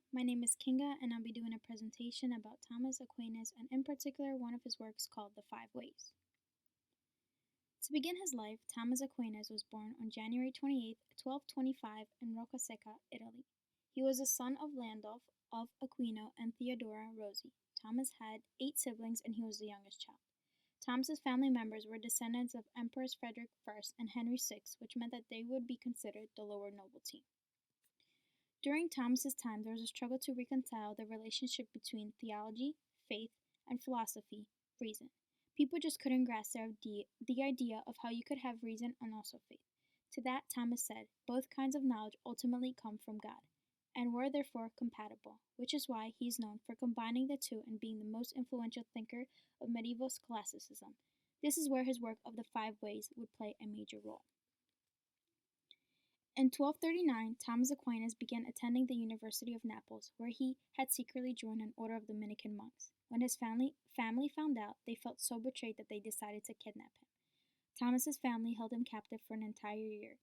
My name is Kinga, and I'll be doing a presentation about Thomas Aquinas and, in particular, one of his works called The Five Ways. To begin his life, Thomas Aquinas was born on January 28, 1225, in Roccasecca, Italy. He was the son of Landulf of Aquino and Theodora Rosi. Thomas had 8 siblings, and he was the youngest child. Thomas's family members were descendants of Emperors Frederick I and Henry VI, which meant that they would be considered the lower nobility. During Thomas's time, there was a struggle to reconcile the relationship between theology, faith, and philosophy, reason. People just couldn't grasp the idea of how you could have reason and also faith. To that, Thomas said, both kinds of knowledge ultimately come from God, and were therefore compatible, which is why he is known for combining the two and being the most influential thinker of medieval scholasticism. This is where his work of the Five Ways would play a major role. In 1239, Thomas Aquinas began attending the University of Naples, where he had secretly joined an order of Dominican monks. When his family found out, they felt so betrayed that they decided to kidnap him. Thomas's family held him captive for an entire year.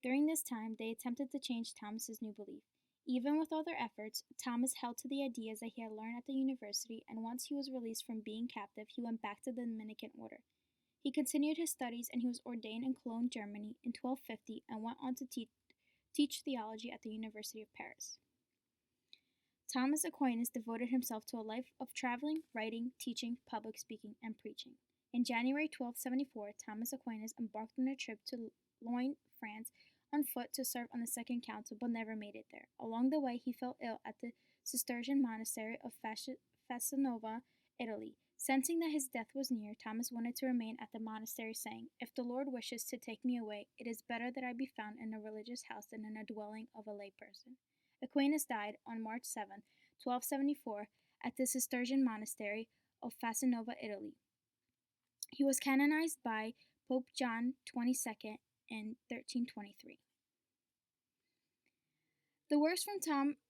During this time, they attempted to change Thomas's new belief. Even with all their efforts, Thomas held to the ideas that he had learned at the university, and once he was released from being captive, he went back to the Dominican order. He continued his studies, and he was ordained in Cologne, Germany, in 1250, and went on to teach theology at the University of Paris. Thomas Aquinas devoted himself to a life of traveling, writing, teaching, public speaking, and preaching. In January 1274, Thomas Aquinas embarked on a trip to Lyon, France, on foot to serve on the Second Council, but never made it there. Along the way, he fell ill at the Cistercian monastery of Fascinova, Italy. Sensing that his death was near, Thomas wanted to remain at the monastery, saying, "If the Lord wishes to take me away, it is better that I be found in a religious house than in a dwelling of a layperson." Aquinas died on March 7, 1274, at the Cistercian monastery of Fascinova, Italy. He was canonized by Pope John XXII in 1323. The works from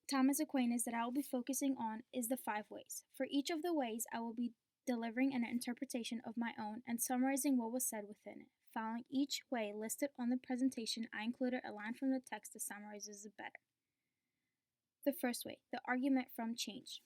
Thomas Aquinas that I will be focusing on is the Five Ways. For each of the ways, I will be delivering an interpretation of my own and summarizing what was said within it. Following each way listed on the presentation, I included a line from the text that summarizes it better. The first way, the argument from change.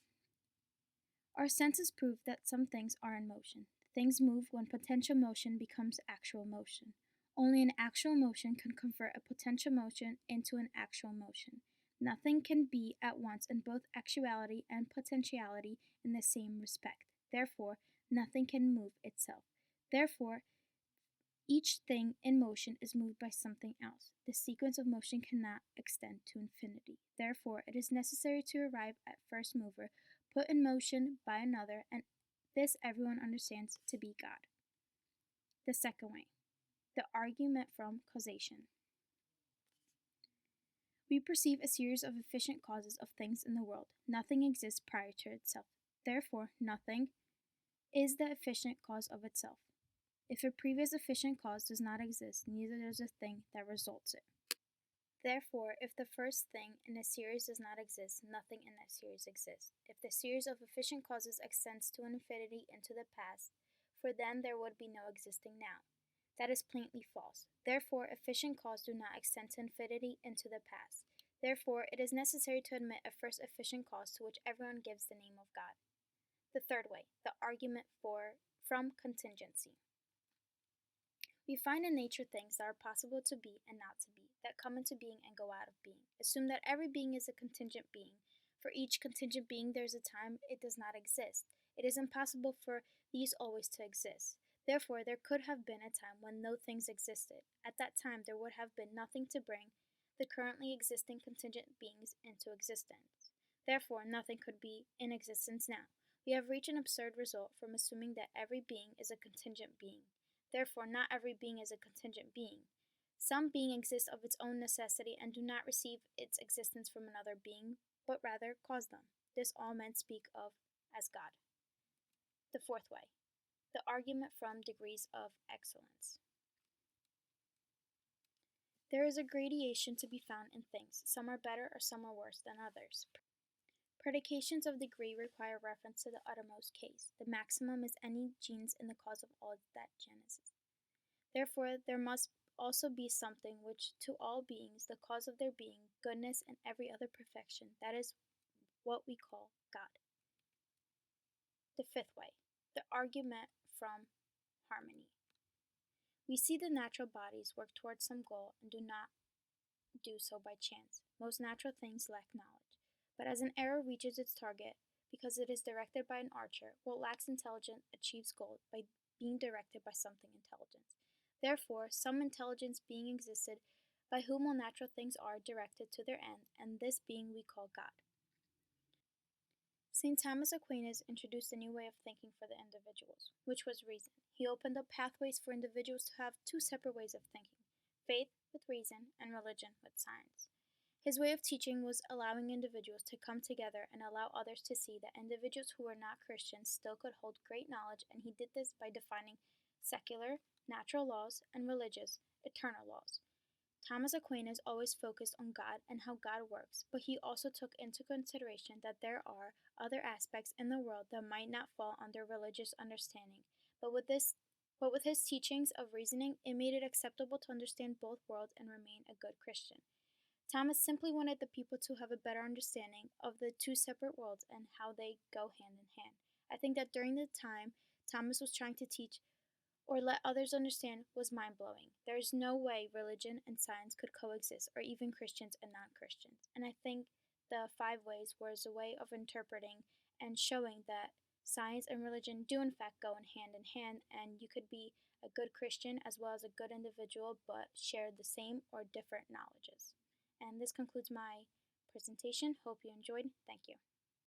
Our senses prove that some things are in motion. Things move when potential motion becomes actual motion. Only an actual motion can convert a potential motion into an actual motion. Nothing can be at once in both actuality and potentiality in the same respect. Therefore, nothing can move itself. Therefore, each thing in motion is moved by something else. The sequence of motion cannot extend to infinity. Therefore, it is necessary to arrive at first mover, put in motion by another, and this everyone understands to be God. The second way, the argument from causation. We perceive a series of efficient causes of things in the world. Nothing exists prior to itself. Therefore, nothing is the efficient cause of itself. If a previous efficient cause does not exist, neither does a thing that results it. Therefore, if the first thing in a series does not exist, nothing in that series exists. If the series of efficient causes extends to infinity into the past, for then there would be no existing now. That is plainly false. Therefore, efficient causes do not extend to infinity into the past. Therefore, it is necessary to admit a first efficient cause to which everyone gives the name of God. The third way, the argument from contingency. We find in nature things that are possible to be and not to be, that come into being and go out of being. Assume that every being is a contingent being. For each contingent being, there is a time it does not exist. It is impossible for these always to exist. Therefore, there could have been a time when no things existed. At that time, there would have been nothing to bring the currently existing contingent beings into existence. Therefore, nothing could be in existence now. We have reached an absurd result from assuming that every being is a contingent being. Therefore, not every being is a contingent being. Some being exists of its own necessity and do not receive its existence from another being, but rather cause them. This all men speak of as God. The fourth way, the argument from degrees of excellence. There is a gradation to be found in things. Some are better or some are worse than others. Predications of degree require reference to the uttermost case. The maximum is any genus in the cause of all that genesis. Therefore, there must also be something which to all beings, the cause of their being, goodness, and every other perfection, that is, what we call God. The fifth way, the argument from harmony. We see the natural bodies work towards some goal and do not do so by chance. Most natural things lack knowledge. But as an arrow reaches its target, because it is directed by an archer, what lacks intelligence achieves goal by being directed by something intelligent. Therefore, some intelligence being existed by whom all natural things are directed to their end, and this being we call God. St. Thomas Aquinas introduced a new way of thinking for the individuals, which was reason. He opened up pathways for individuals to have two separate ways of thinking, faith with reason and religion with science. His way of teaching was allowing individuals to come together and allow others to see that individuals who were not Christians still could hold great knowledge, and he did this by defining secular, natural laws, and religious, eternal laws. Thomas Aquinas always focused on God and how God works, but he also took into consideration that there are other aspects in the world that might not fall under religious understanding. But with his teachings of reasoning, it made it acceptable to understand both worlds and remain a good Christian. Thomas simply wanted the people to have a better understanding of the two separate worlds and how they go hand in hand. I think that during the time Thomas was trying to teach or let others understand was mind blowing. There is no way religion and science could coexist, or even Christians and non Christians. And I think the five ways was a way of interpreting and showing that science and religion do, in fact, go in hand, and you could be a good Christian as well as a good individual, but share the same or different knowledges. And this concludes my presentation. Hope you enjoyed. Thank you.